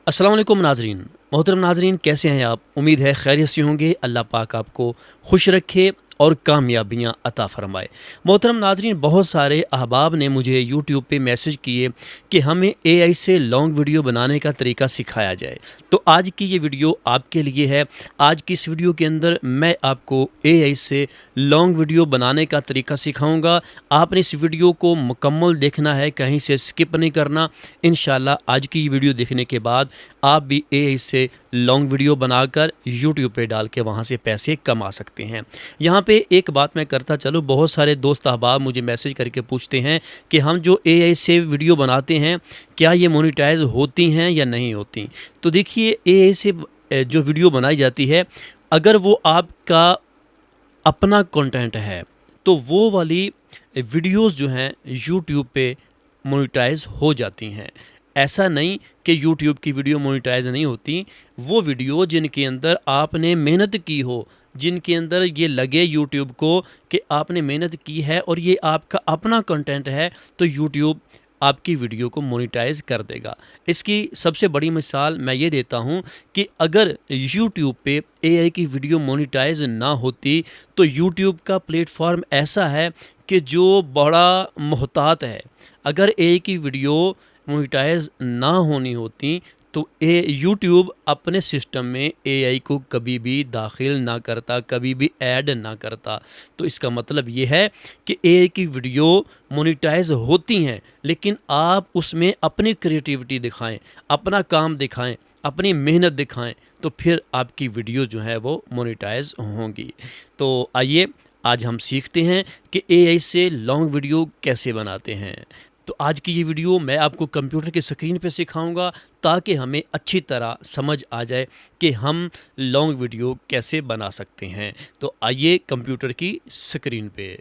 अस्सलाम वालेकुम नाज़रीन। मोहतरम नाज़रीन, कैसे हैं आप? उम्मीद है खैरियत से होंगे। अल्लाह पाक आपको खुश रखे और कामयाबियाँ अता फ़रमाए। मोहतरम नाज़रीन, बहुत सारे अहबाब ने मुझे यूट्यूब पे मैसेज किए कि हमें एआई से लॉन्ग वीडियो बनाने का तरीका सिखाया जाए। तो आज की ये वीडियो आपके लिए है। आज की इस वीडियो के अंदर मैं आपको एआई से लॉन्ग वीडियो बनाने का तरीका सिखाऊँगा। आपने इस वीडियो को मुकम्मल देखना है, कहीं से स्किप नहीं करना। इंशाल्लाह आज की ये वीडियो देखने के बाद आप भी एआई से लॉन्ग वीडियो बनाकर यूट्यूब पे डाल के वहाँ से पैसे कमा सकते हैं। यहाँ पे एक बात मैं करता चलूँ, बहुत सारे दोस्त अहबाब मुझे मैसेज करके पूछते हैं कि हम जो एआई से वीडियो बनाते हैं, क्या ये मोनेटाइज होती हैं या नहीं होती? तो देखिए, एआई से जो वीडियो बनाई जाती है, अगर वो आपका अपना कंटेंट है, तो वो वाली वीडियोज़ जो हैं यूट्यूब पे मोनेटाइज़ हो जाती हैं। ऐसा नहीं कि यूट्यूब की वीडियो मोनेटाइज़ नहीं होती। वो वीडियो जिनके अंदर आपने मेहनत की हो, जिनके अंदर ये लगे यूट्यूब को कि आपने मेहनत की है और ये आपका अपना कंटेंट है, तो यूट्यूब आपकी वीडियो को मोनेटाइज़ कर देगा। इसकी सबसे बड़ी मिसाल मैं ये देता हूँ कि अगर यूट्यूब पे एआई की वीडियो मोनेटाइज़ ना होती, तो यूट्यूब का प्लेटफ़ॉर्म ऐसा है कि जो बड़ा मुहतात है। अगर एआई की वीडियो मोनेटाइज़ ना होनी होती, तो यूट्यूब अपने सिस्टम में एआई को कभी भी दाखिल ना करता, कभी भी ऐड ना करता। तो इसका मतलब ये है कि एआई की वीडियो मोनेटाइज़ होती हैं, लेकिन आप उसमें अपनी क्रिएटिविटी दिखाएँ, अपना काम दिखाएँ, अपनी मेहनत दिखाएँ, तो फिर आपकी वीडियो जो है वो मोनेटाइज़ होंगी। तो आइए आज हम सीखते हैं कि एआई से लॉन्ग वीडियो कैसे बनाते हैं। तो आज की ये वीडियो मैं आपको कंप्यूटर की स्क्रीन पे सिखाऊंगा, ताकि हमें अच्छी तरह समझ आ जाए कि हम लॉन्ग वीडियो कैसे बना सकते हैं। तो आइए कंप्यूटर की स्क्रीन पे।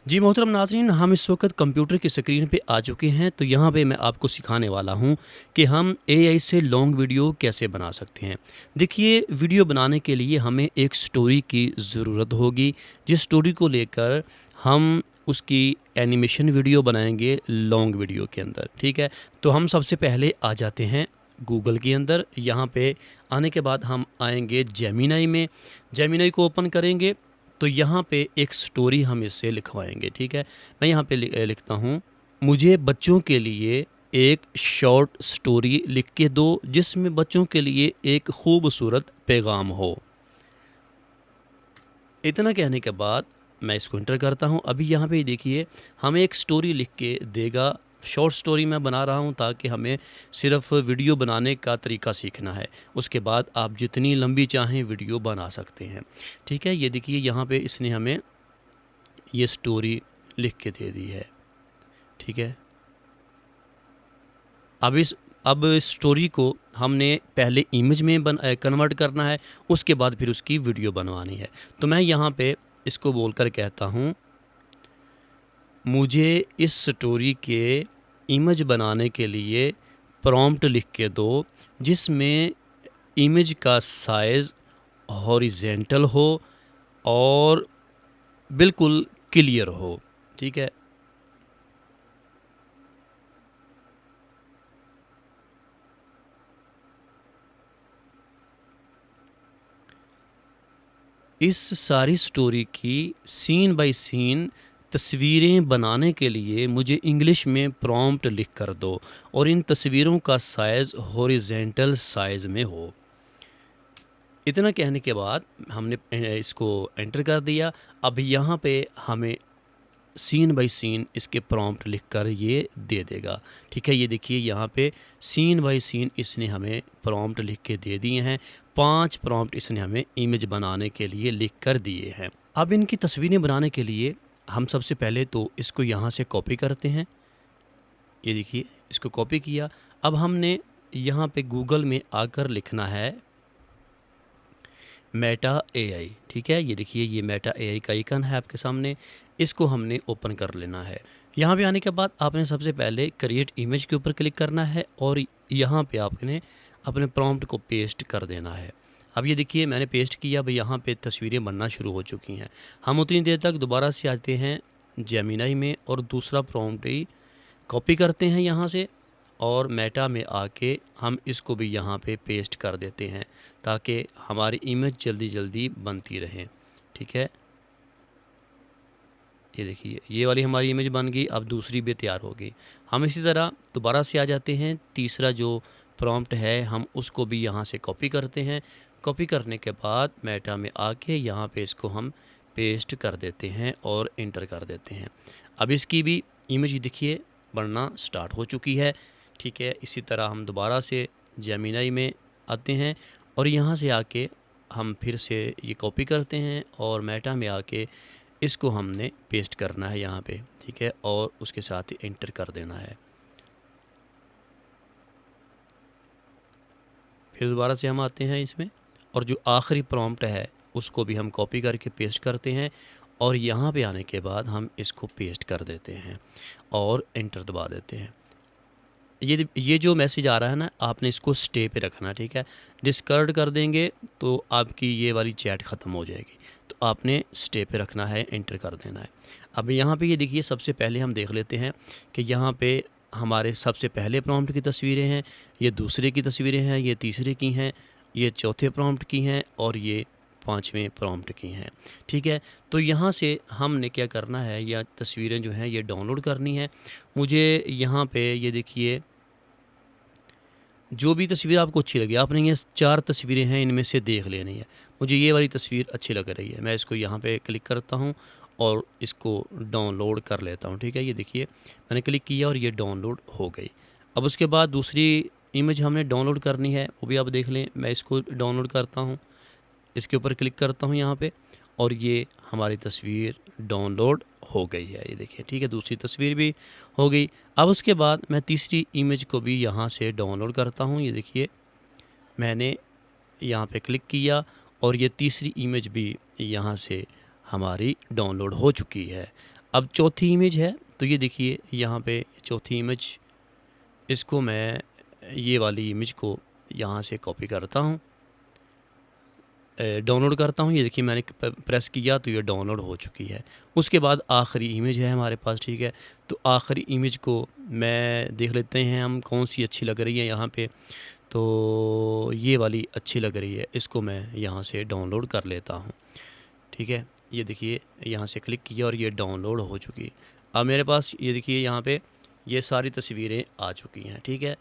जी मोहतरम नाज़रीन, हम इस वक्त कंप्यूटर की स्क्रीन पे आ चुके हैं। तो यहाँ पे मैं आपको सिखाने वाला हूँ कि हम एआई से लॉन्ग वीडियो कैसे बना सकते हैं। देखिए, वीडियो बनाने के लिए हमें एक स्टोरी की ज़रूरत होगी, जिस स्टोरी को लेकर हम उसकी एनिमेशन वीडियो बनाएंगे लॉन्ग वीडियो के अंदर। ठीक है, तो हम सबसे पहले आ जाते हैं गूगल के अंदर। यहाँ पे आने के बाद हम आएंगे जेमिनाई में। जेमिनाई को ओपन करेंगे तो यहाँ पे एक स्टोरी हम इससे लिखवाएंगे। ठीक है, मैं यहाँ पे लिखता हूँ, मुझे बच्चों के लिए एक शॉर्ट स्टोरी लिख के दो जिसमें बच्चों के लिए एक खूबसूरत पैगाम हो। इतना कहने के बाद मैं इसको इंटर करता हूँ। अभी यहाँ पे देखिए, हमें एक स्टोरी लिख के देगा। शॉर्ट स्टोरी मैं बना रहा हूँ ताकि हमें सिर्फ वीडियो बनाने का तरीका सीखना है। उसके बाद आप जितनी लंबी चाहें वीडियो बना सकते हैं। ठीक है, ये देखिए यहाँ पे इसने हमें ये स्टोरी लिख के दे दी है। ठीक है, अब इस स्टोरी को हमने पहले इमेज में कन्वर्ट करना है, उसके बाद फिर उसकी वीडियो बनवानी है। तो मैं यहाँ पे इसको बोलकर कहता हूँ, मुझे इस स्टोरी के इमेज बनाने के लिए प्रॉम्प्ट लिख के दो जिसमें इमेज का साइज़ हॉरिजेंटल हो और बिल्कुल क्लियर हो। ठीक है, इस सारी स्टोरी की सीन बाय सीन तस्वीरें बनाने के लिए मुझे इंग्लिश में प्रॉम्प्ट लिख कर दो और इन तस्वीरों का साइज़ हॉरिजेंटल साइज़ में हो। इतना कहने के बाद हमने इसको एंटर कर दिया। अब यहाँ पे हमें सीन बाय सीन इसके प्रॉम्प्ट लिखकर ये दे देगा। ठीक है, ये देखिए यहाँ पे सीन बाय सीन इसने हमें प्रॉम्प्ट लिख के दे दिए हैं। 5 प्रॉम्प्ट इसने हमें इमेज बनाने के लिए लिख कर दिए हैं। अब इनकी तस्वीरें बनाने के लिए हम सबसे पहले तो इसको यहाँ से कॉपी करते हैं। ये देखिए, इसको कॉपी किया। अब हमने यहाँ पे गूगल में आकर लिखना है मेटा एआई। ठीक है, ये देखिए, ये मेटा एआई का आइकन है आपके सामने, इसको हमने ओपन कर लेना है। यहाँ पे आने के बाद आपने सबसे पहले क्रिएट इमेज के ऊपर क्लिक करना है और यहाँ पे आपने अपने प्रॉम्प्ट को पेस्ट कर देना है। अब ये देखिए, मैंने पेस्ट किया। अब यहाँ पे तस्वीरें बनना शुरू हो चुकी हैं। हम उतनी देर तक दोबारा से आते हैं जेमिनाई में और दूसरा प्रॉम्प्ट ही कॉपी करते हैं यहाँ से और मेटा में आके हम इसको भी यहाँ पे पेस्ट कर देते हैं ताकि हमारी इमेज जल्दी जल्दी बनती रहे। ठीक है, ये देखिए ये वाली हमारी इमेज बन गई। अब दूसरी भी तैयार होगी। हम इसी तरह दोबारा से आ जाते हैं। तीसरा जो प्रॉम्प्ट है हम उसको भी यहाँ से कॉपी करते हैं। कॉपी करने के बाद मेटा में आके यहाँ पे इसको हम पेस्ट कर देते हैं और इंटर कर देते हैं। अब इसकी भी इमेज देखिए बनना स्टार्ट हो चुकी है। ठीक है, इसी तरह हम दोबारा से जेमिनी में आते हैं और यहाँ से आके हम फिर से ये कॉपी करते हैं और मेटा में आके इसको हमने पेस्ट करना है यहाँ पे। ठीक है, और उसके साथ ही इंटर कर देना है। फिर दोबारा से हम आते हैं इसमें और जो आखिरी प्रॉम्प्ट है उसको भी हम कॉपी करके पेस्ट करते हैं और यहाँ पे आने के बाद हम इसको पेस्ट कर देते हैं और इंटर दबा देते हैं। ये जो मैसेज आ रहा है ना, आपने इसको स्टे पे रखना। ठीक है, डिस्कार्ड कर देंगे तो आपकी ये वाली चैट ख़त्म हो जाएगी। तो आपने स्टे पे रखना है, इंटर कर देना है। अब यहाँ पे ये देखिए सबसे पहले हम देख लेते हैं कि यहाँ पे हमारे सबसे पहले प्रॉम्प्ट की तस्वीरें हैं, ये दूसरे की तस्वीरें हैं, ये तीसरे की हैं, ये चौथे प्रॉम्प्ट की हैं और ये पाँचवें प्रॉम्प्ट की हैं। ठीक है, तो यहाँ से हमने क्या करना है, या तस्वीरें जो हैं ये डाउनलोड करनी है। मुझे यहाँ पे ये देखिए जो भी तस्वीर आपको अच्छी लगे, आपने ये 4 तस्वीरें हैं इनमें से देख लेनी है। मुझे ये वाली तस्वीर अच्छी लग रही है, मैं इसको यहाँ पे क्लिक करता हूँ और इसको डाउनलोड कर लेता हूँ। ठीक है, ये देखिए मैंने क्लिक किया और ये डाउनलोड हो गई। अब उसके बाद दूसरी इमेज हमने डाउनलोड करनी है, वो भी आप देख लें। मैं इसको डाउनलोड करता हूँ, इसके ऊपर क्लिक करता हूँ यहाँ पे और ये हमारी तस्वीर डाउनलोड हो गई है। ये देखिए, ठीक है, दूसरी तस्वीर भी हो गई। अब उसके बाद मैं तीसरी इमेज को भी यहाँ से डाउनलोड करता हूँ। ये देखिए मैंने यहाँ पे क्लिक किया और ये तीसरी इमेज भी यहाँ से हमारी डाउनलोड हो चुकी है। अब चौथी इमेज है, तो ये देखिए यहाँ पे चौथी इमेज, इसको मैं ये वाली इमेज को यहाँ से कॉपी करता हूँ, डाउनलोड करता हूँ। ये देखिए मैंने प्रेस किया तो ये डाउनलोड हो चुकी है। उसके बाद आखिरी इमेज है हमारे पास। ठीक है, तो आखिरी इमेज को मैं देख लेते हैं हम कौन सी अच्छी लग रही है यहाँ पे। तो ये वाली अच्छी लग रही है, इसको मैं यहाँ से डाउनलोड कर लेता हूँ। ठीक है, ये देखिए यहाँ से क्लिक किया और ये डाउनलोड हो चुकी। अब मेरे पास ये देखिए यहाँ पे ये सारी तस्वीरें आ चुकी हैं। ठीक है,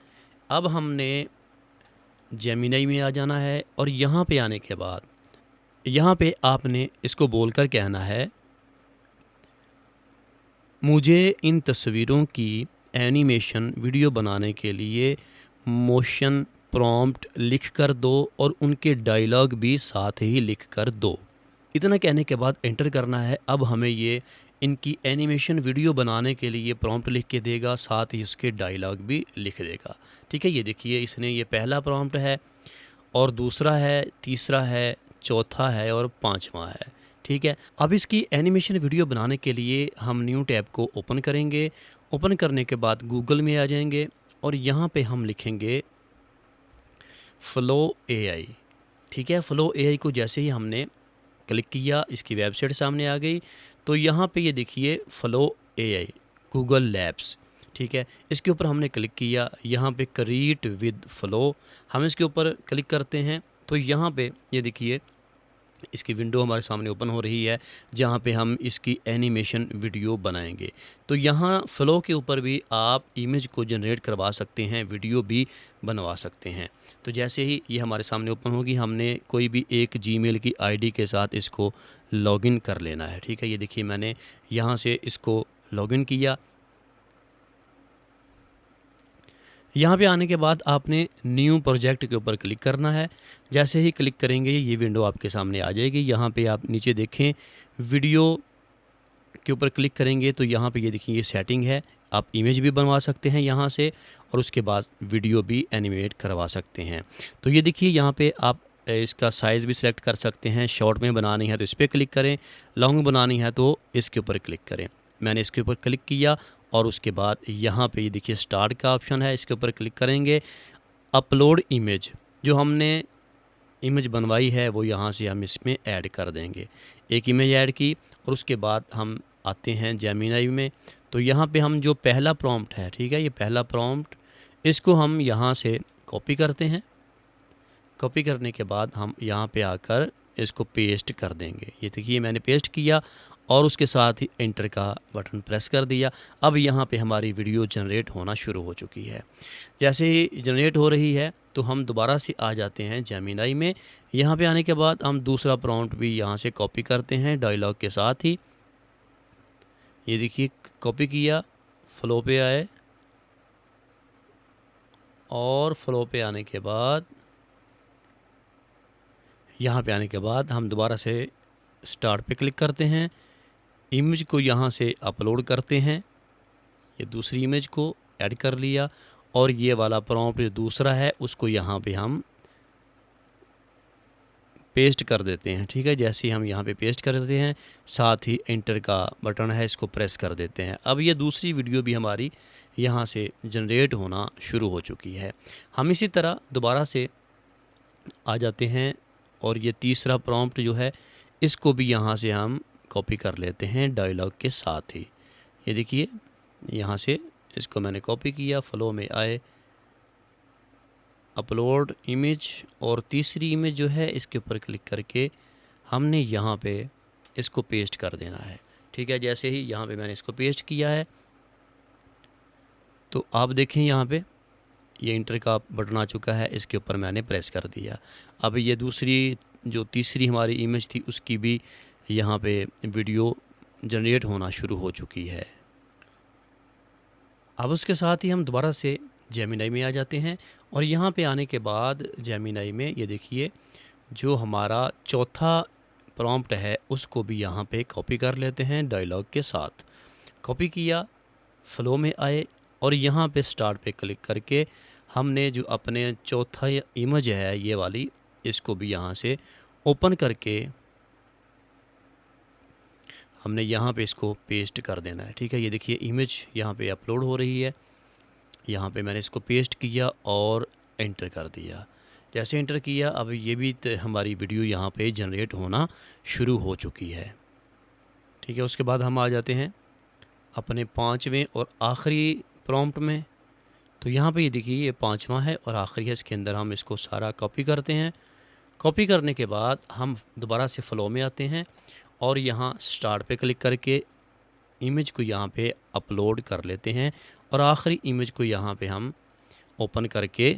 अब हमने जेमिनी में आ जाना है और यहाँ पे आने के बाद यहाँ पे आपने इसको बोलकर कहना है, मुझे इन तस्वीरों की एनिमेशन वीडियो बनाने के लिए मोशन प्रॉम्प्ट लिख कर दो और उनके डायलॉग भी साथ ही लिख कर दो। इतना कहने के बाद एंटर करना है। अब हमें ये इनकी एनिमेशन वीडियो बनाने के लिए प्रॉम्प्ट लिख के देगा, साथ ही उसके डायलॉग भी लिख देगा। ठीक है, ये देखिए इसने ये पहला प्रॉम्प्ट है और दूसरा है, तीसरा है, चौथा है और पांचवा है। ठीक है, अब इसकी एनिमेशन वीडियो बनाने के लिए हम न्यू टैब को ओपन करेंगे। ओपन करने के बाद गूगल में आ जाएंगे और यहाँ पे हम लिखेंगे फ्लो एआई। ठीक है, फ्लो एआई को जैसे ही हमने क्लिक किया, इसकी वेबसाइट सामने आ गई। तो यहाँ पे ये देखिए फ्लो एआई गूगल लैब्स। ठीक है, इसके ऊपर हमने क्लिक किया, यहाँ पे क्रिएट विद फ्लो हम इसके ऊपर क्लिक करते हैं। तो यहाँ पे ये देखिए इसकी विंडो हमारे सामने ओपन हो रही है जहाँ पे हम इसकी एनिमेशन वीडियो बनाएंगे। तो यहाँ फ्लो के ऊपर भी आप इमेज को जनरेट करवा सकते हैं, वीडियो भी बनवा सकते हैं। तो जैसे ही ये हमारे सामने ओपन होगी, हमने कोई भी एक जीमेल की आईडी के साथ इसको लॉगिन कर लेना है। ठीक है, ये देखिए मैंने यहाँ से इसको लॉगिन किया। यहाँ पे आने के बाद आपने न्यू प्रोजेक्ट के ऊपर क्लिक करना है। जैसे ही क्लिक करेंगे ये विंडो आपके सामने आ जाएगी। यहाँ पे आप नीचे देखें, वीडियो के ऊपर क्लिक करेंगे तो यहाँ पे ये देखिए ये सेटिंग है, आप इमेज भी बनवा सकते हैं यहाँ से और उसके बाद वीडियो भी एनिमेट करवा सकते हैं। तो ये देखिए यहाँ पे आप इसका साइज़ भी सिलेक्ट कर सकते हैं। शॉर्ट में बनानी है तो इस पर क्लिक करें, लॉन्ग बनानी है तो इसके ऊपर क्लिक करें। मैंने इसके ऊपर क्लिक किया और उसके बाद यहाँ पे ये देखिए स्टार्ट का ऑप्शन है, इसके ऊपर क्लिक करेंगे। अपलोड इमेज, जो हमने इमेज बनवाई है वो यहाँ से हम इसमें ऐड कर देंगे। एक इमेज ऐड की और उसके बाद हम आते हैं जेमिनी में। तो यहाँ पे हम जो पहला प्रॉम्प्ट है, ठीक है, ये पहला प्रॉम्प्ट, इसको हम यहाँ से कॉपी करते हैं। कॉपी करने के बाद हम यहाँ पे आकर इसको पेस्ट कर देंगे। ये देखिए मैंने पेस्ट किया और उसके साथ ही एंटर का बटन प्रेस कर दिया। अब यहाँ पे हमारी वीडियो जनरेट होना शुरू हो चुकी है। जैसे ही जनरेट हो रही है तो हम दोबारा से आ जाते हैं जेमिनी में। यहाँ पे आने के बाद हम दूसरा प्रॉम्प्ट भी यहाँ से कॉपी करते हैं डायलॉग के साथ ही। ये देखिए कॉपी किया, फ्लो पे आए और फ्लो पे आने के बाद यहाँ पे आने के बाद हम दोबारा से स्टार्ट पे क्लिक करते हैं। इमेज को यहाँ से अपलोड करते हैं। ये दूसरी इमेज को ऐड कर लिया और ये वाला प्रॉम्प्ट जो दूसरा है उसको यहाँ पे हम पेस्ट कर देते हैं, ठीक है। जैसे ही हम यहाँ पे पेस्ट कर देते हैं, साथ ही एंटर का बटन है इसको प्रेस कर देते हैं। अब ये दूसरी वीडियो भी हमारी यहाँ से जनरेट होना शुरू हो चुकी है। हम इसी तरह दोबारा से आ जाते हैं और ये तीसरा प्रॉम्प्ट जो है इसको भी यहाँ से हम कॉपी कर लेते हैं डायलॉग के साथ ही। ये देखिए यहाँ से इसको मैंने कॉपी किया, फ्लो में आए, अपलोड इमेज और तीसरी इमेज जो है इसके ऊपर क्लिक करके हमने यहाँ पे इसको पेस्ट कर देना है, ठीक है। जैसे ही यहाँ पे मैंने इसको पेस्ट किया है तो आप देखें यहाँ पे ये इंटर का बटन आ चुका है, इसके ऊपर मैंने प्रेस कर दिया। अब ये दूसरी जो तीसरी हमारी इमेज थी उसकी भी यहाँ पे वीडियो जनरेट होना शुरू हो चुकी है। अब उसके साथ ही हम दोबारा से जेमिनी में आ जाते हैं और यहाँ पे आने के बाद जेमिनी में ये देखिए जो हमारा चौथा प्रॉम्प्ट है उसको भी यहाँ पे कॉपी कर लेते हैं डायलॉग के साथ। कॉपी किया, फ्लो में आए और यहाँ पे स्टार्ट पे क्लिक करके हमने जो अपने चौथा इमेज है ये वाली, इसको भी यहाँ से ओपन करके हमने यहाँ पे इसको पेस्ट कर देना है, ठीक है। ये देखिए इमेज यहाँ पे अपलोड हो रही है। यहाँ पे मैंने इसको पेस्ट किया और एंटर कर दिया। जैसे एंटर किया अब ये भी हमारी वीडियो यहाँ पे जनरेट होना शुरू हो चुकी है, ठीक है। उसके बाद हम आ जाते हैं अपने पांचवें और आखिरी प्रॉम्प्ट में। तो यहाँ पे ये देखिए ये पांचवा है और आखिरी है, इसके अंदर हम इसको सारा कॉपी करते हैं। कॉपी करने के बाद हम दोबारा से फ्लो में आते हैं और यहाँ स्टार्ट पे क्लिक करके इमेज को यहाँ पे अपलोड कर लेते हैं और आखिरी इमेज को यहाँ पे हम ओपन करके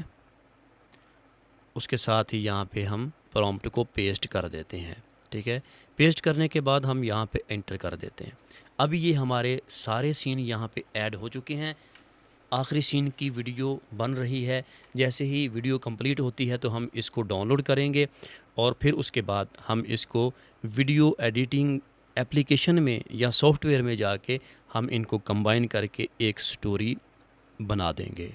उसके साथ ही यहाँ पे हम प्रॉम्प्ट को पेस्ट कर देते हैं, ठीक है। पेस्ट करने के बाद हम यहाँ पे एंटर कर देते हैं। अब ये हमारे सारे सीन यहाँ पे ऐड हो चुके हैं। आखिरी सीन की वीडियो बन रही है। जैसे ही वीडियो कंप्लीट होती है तो हम इसको डाउनलोड करेंगे और फिर उसके बाद हम इसको वीडियो एडिटिंग एप्लीकेशन में या सॉफ्टवेयर में जाके हम इनको कंबाइन करके एक स्टोरी बना देंगे।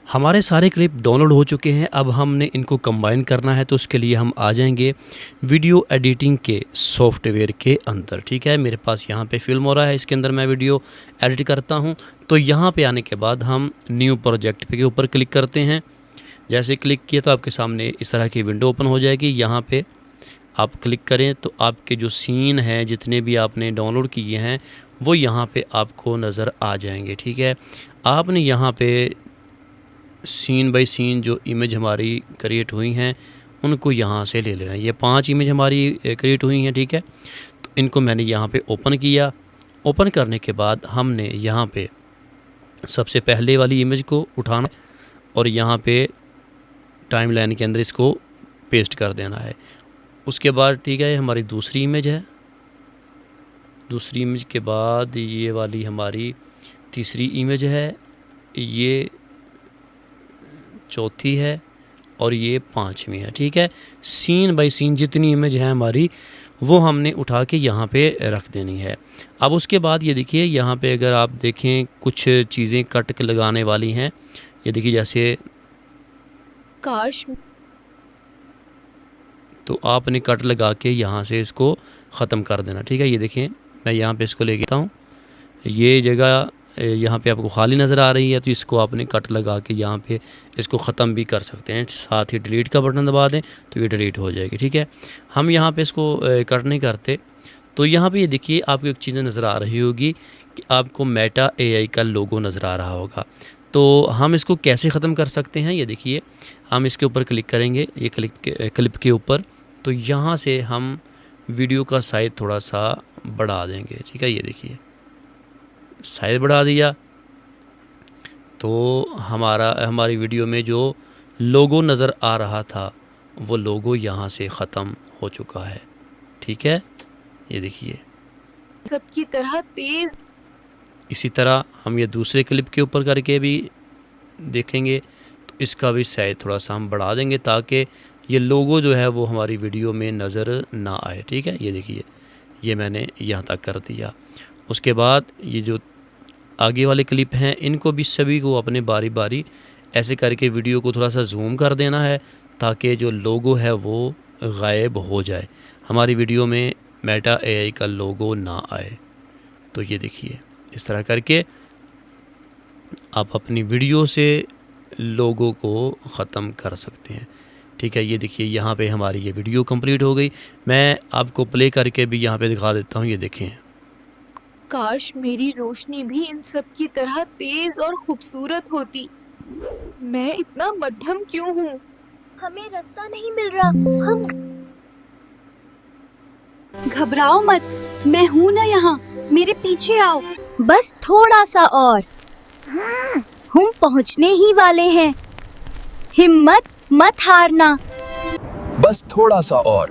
हमारे सारे क्लिप डाउनलोड हो चुके हैं। अब हमने इनको कंबाइन करना है तो उसके लिए हम आ जाएंगे वीडियो एडिटिंग के सॉफ्टवेयर के अंदर, ठीक है। मेरे पास यहाँ पे फिल्मोरा है, इसके अंदर मैं वीडियो एडिट करता हूँ। तो यहाँ पे आने के बाद हम न्यू प्रोजेक्ट के ऊपर क्लिक करते हैं। जैसे क्लिक किया तो आपके सामने इस तरह की विंडो ओपन हो जाएगी। यहाँ पे आप क्लिक करें तो आपके जो सीन हैं जितने भी आपने डाउनलोड किए हैं वो यहाँ पे आपको नज़र आ जाएंगे, ठीक है। आपने यहाँ पे सीन बाय सीन जो इमेज हमारी क्रिएट हुई हैं उनको यहाँ से ले लेना है। ये 5 इमेज हमारी क्रिएट हुई हैं, ठीक है। तो इनको मैंने यहाँ पे ओपन किया। ओपन करने के बाद हमने यहाँ पे सबसे पहले वाली इमेज को उठाना और यहाँ पे टाइमलाइन के अंदर इसको पेस्ट कर देना है। उसके बाद ठीक है हमारी दूसरी इमेज है। दूसरी इमेज के बाद ये वाली हमारी तीसरी इमेज है, ये चौथी है और ये 5वीं है, ठीक है। सीन बाय सीन जितनी इमेज है हमारी वो हमने उठा के यहाँ पे रख देनी है। अब उसके बाद ये देखिए यहाँ पे अगर आप देखें कुछ चीज़ें कट के लगाने वाली हैं। ये देखिए जैसे काश तो आपने कट लगा के यहाँ से इसको ख़त्म कर देना, ठीक है। ये देखें मैं यहाँ पे इसको लेके आता हूँ। ये जगह यहाँ पे आपको खाली नज़र आ रही है तो इसको आपने कट लगा के यहाँ पे इसको ख़त्म भी कर सकते हैं। साथ ही डिलीट का बटन दबा दें तो ये डिलीट हो जाएगी, ठीक है। हम यहाँ पे इसको कट नहीं करते तो यहाँ पे ये देखिए आपको एक चीज़ नज़र आ रही होगी कि आपको मेटा एआई का लोगो नज़र आ रहा होगा। तो हम इसको कैसे ख़त्म कर सकते हैं, ये देखिए हम इसके ऊपर क्लिक करेंगे, ये क्लिप के ऊपर। तो यहाँ से हम वीडियो का साइज़ थोड़ा सा बढ़ा देंगे, ठीक है। ये देखिए साइज़ बढ़ा दिया तो हमारी वीडियो में जो लोगो नज़र आ रहा था वो लोगो यहाँ से ख़त्म हो चुका है, ठीक है। ये देखिए सबकी तरह तेज। इसी तरह हम ये दूसरे क्लिप के ऊपर करके भी देखेंगे, तो इसका भी साइज़ थोड़ा सा हम बढ़ा देंगे ताकि ये लोगो जो है वो हमारी वीडियो में नज़र ना आए, ठीक है। ये देखिए ये मैंने यहाँ तक कर दिया। उसके बाद ये जो आगे वाले क्लिप हैं इनको भी सभी को अपने बारी बारी ऐसे करके वीडियो को थोड़ा सा जूम कर देना है ताकि जो लोगो है वो गायब हो जाए, हमारी वीडियो में मेटा एआई का लोगो ना आए। तो ये देखिए इस तरह करके आप अपनी वीडियो से लोगो को ख़त्म कर सकते हैं, ठीक है। ये देखिए यहाँ पे हमारी ये वीडियो कंप्लीट हो गई। मैं आपको प्ले करके भी यहाँ पे दिखा देता हूँ, ये देखें। काश मेरी रोशनी भी इन सब की तरह तेज और खूबसूरत होती। मैं इतना मध्यम क्यों हूँ? हमें रास्ता नहीं मिल रहा। हम घबराओ मत, मैं हूँ ना यहाँ, मेरे पीछे आओ। बस थोड़ा सा और, हम पहुँचने ही वाले हैं। हिम्मत मत हारना। बस थोड़ा सा और,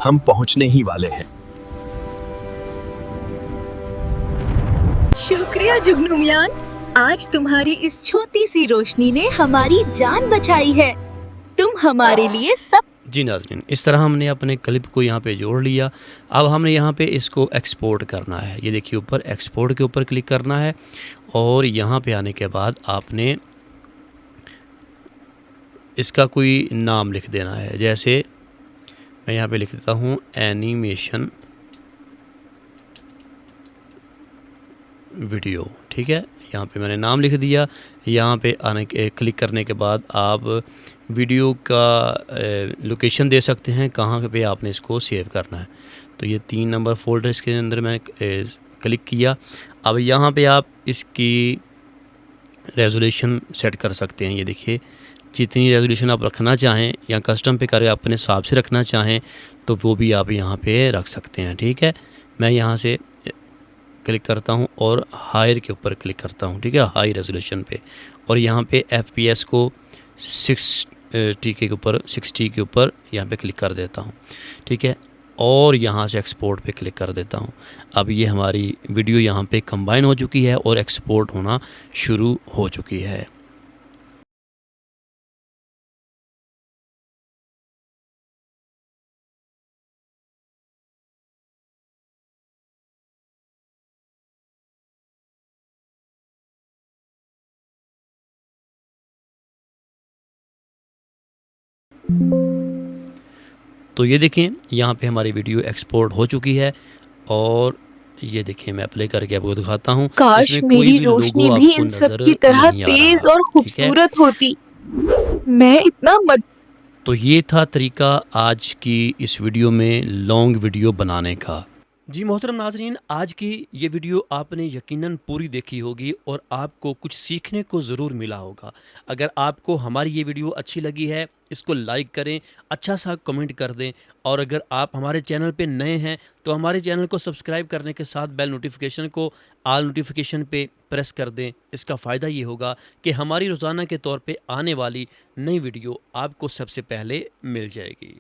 हम पहुंचने ही वाले हैं। शुक्रिया जुगनूमियान, आज तुम्हारी इस छोटी सी रोशनी ने हमारी जान बचाई है। तुम हमारे लिए सब। जी नाज़रीन, इस तरह हमने अपने क्लिप को यहाँ पे जोड़ लिया। अब हमने यहाँ पे इसको एक्सपोर्ट करना है। ये देखिए ऊपर एक्सपोर्ट के ऊपर क्लिक करना है और यहाँ पे आने के बाद आपने इसका कोई नाम लिख देना है। जैसे मैं यहाँ पे लिख देता हूँ एनिमेशन वीडियो, ठीक है। यहाँ पे मैंने नाम लिख दिया। यहाँ पे आने के क्लिक करने के बाद आप वीडियो का लोकेशन दे सकते हैं कहाँ पे आपने इसको सेव करना है। तो ये 3 नंबर फोल्डर इसके अंदर मैंने क्लिक किया। अब यहाँ पे आप इसकी रेजोल्यूशन सेट कर सकते हैं। ये देखिए जितनी रेजोल्यूशन आप रखना चाहें या कस्टम पे करें अपने हिसाब से रखना चाहें तो वो भी आप यहाँ पे रख सकते हैं, ठीक है। मैं यहाँ से क्लिक करता हूँ और हायर के ऊपर क्लिक करता हूँ, ठीक है, हाई रेजोल्यूशन पे। और यहाँ पे FPS को 60 के ऊपर यहाँ पे क्लिक कर देता हूँ, ठीक है। और यहाँ से एक्सपोर्ट पे क्लिक कर देता हूँ। अब ये हमारी वीडियो यहाँ पे कंबाइन हो चुकी है और एक्सपोर्ट होना शुरू हो चुकी है। तो ये देखें यहाँ पे हमारी वीडियो एक्सपोर्ट हो चुकी है और ये देखिए मैं प्ले करके आपको दिखाता हूँ। काश इसमें कोई मेरी भी रोशनी लोगो भी आपको इन सब नज़र की तरह नहीं आ तेज रहा, और ठीक है। खूबसूरत होती। मैं इतना तो ये था तरीका आज की इस वीडियो में लॉन्ग वीडियो बनाने का। जी मोहतरम नाजरीन, आज की ये वीडियो आपने यकीनन पूरी देखी होगी और आपको कुछ सीखने को ज़रूर मिला होगा। अगर आपको हमारी ये वीडियो अच्छी लगी है इसको लाइक करें, अच्छा सा कमेंट कर दें और अगर आप हमारे चैनल पे नए हैं तो हमारे चैनल को सब्सक्राइब करने के साथ बेल नोटिफिकेशन को ऑल नोटिफिकेशन पे प्रेस कर दें। इसका फ़ायदा ये होगा कि हमारी रोज़ाना के तौर पे आने वाली नई वीडियो आपको सबसे पहले मिल जाएगी।